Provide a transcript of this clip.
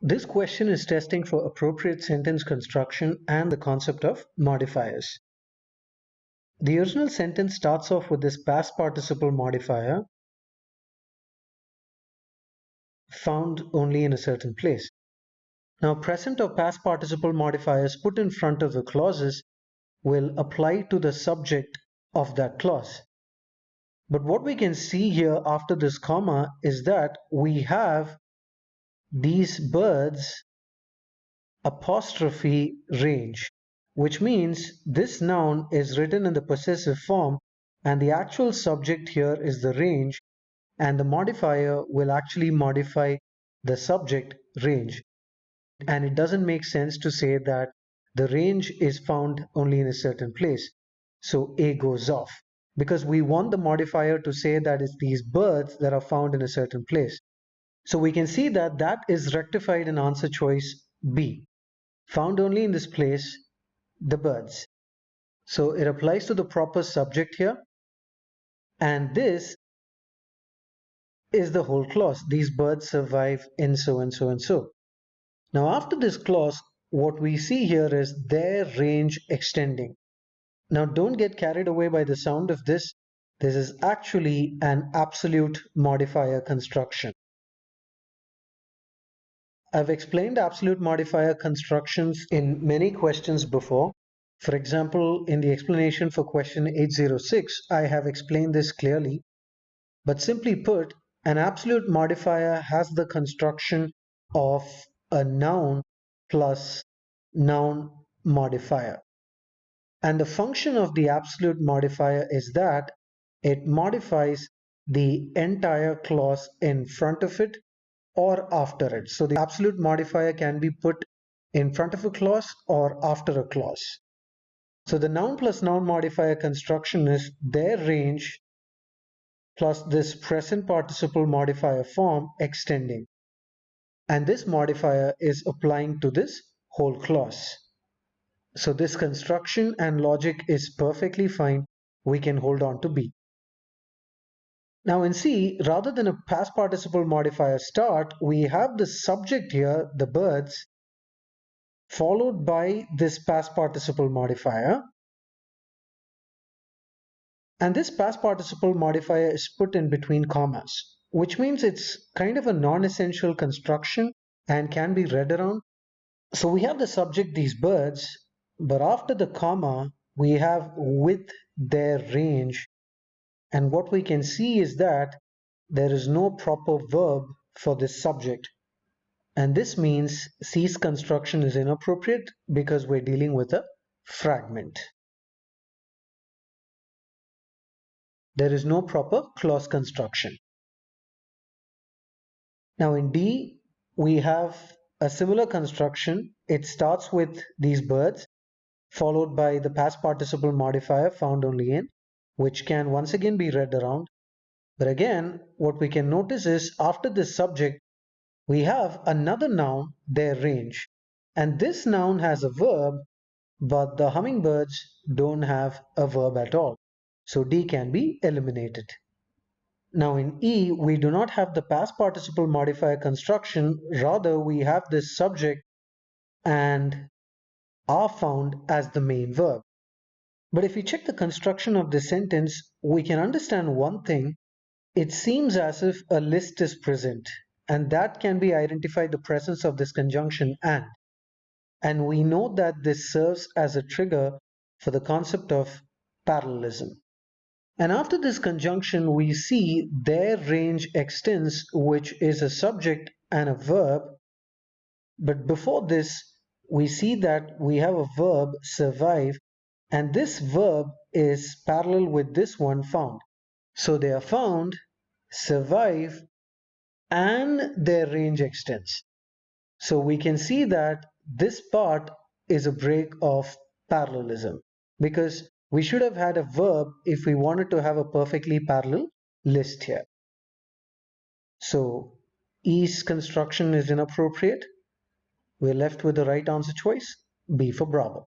This question is testing for appropriate sentence construction and the concept of modifiers. The original sentence starts off with this past participle modifier found only in a certain place. Now, present or past participle modifiers put in front of the clauses will apply to the subject of that clause. But what we can see here after this comma is that we have these birds apostrophe range, which means this noun is written in the possessive form and the actual subject here is the range, and the modifier will actually modify the subject range. And it doesn't make sense to say that the range is found only in a certain place. So A goes off because we want the modifier to say that it's these birds that are found in a certain place. So we can see that that is rectified in answer choice B. Found only in this place, the birds. So it applies to the proper subject here. And this is the whole clause. These birds survive in so and so and so. Now after this clause, what we see here is their range extending. Now don't get carried away by the sound of this. This is actually an absolute modifier construction. I've explained absolute modifier constructions in many questions before. For example, in the explanation for question 806, I have explained this clearly. But simply put, an absolute modifier has the construction of a noun plus noun modifier. And the function of the absolute modifier is that it modifies the entire clause in front of it or after it. So the absolute modifier can be put in front of a clause or after a clause. So the noun plus noun modifier construction is their range plus this present participle modifier form extending. And this modifier is applying to this whole clause. So this construction and logic is perfectly fine. We can hold on to B. Now in C, rather than a past participle modifier start, we have the subject here, the birds, followed by this past participle modifier. And this past participle modifier is put in between commas, which means it's kind of a non-essential construction and can be read around. So we have the subject, these birds, but after the comma, we have with their range. And what we can see is that there is no proper verb for this subject. And this means C's construction is inappropriate because we're dealing with a fragment. There is no proper clause construction. Now in D, we have a similar construction. It starts with these birds, followed by the past participle modifier found only in, which can once again be read around. But again, what we can notice is after this subject, we have another noun, their range. And this noun has a verb, but the hummingbirds don't have a verb at all. So D can be eliminated. Now in E, we do not have the past participle modifier construction. Rather, we have this subject and are found as the main verb. But if we check the construction of this sentence, we can understand one thing. It seems as if a list is present, and that can be identified the presence of this conjunction and. And we know that this serves as a trigger for the concept of parallelism. And after this conjunction, we see their range extends, which is a subject and a verb. But before this, we see that we have a verb, survive, and this verb is parallel with this one, found. So they are found, survive, and their range extends. So we can see that this part is a break of parallelism, because we should have had a verb if we wanted to have a perfectly parallel list here. So E's construction is inappropriate. We're left with the right answer choice, B for Bravo.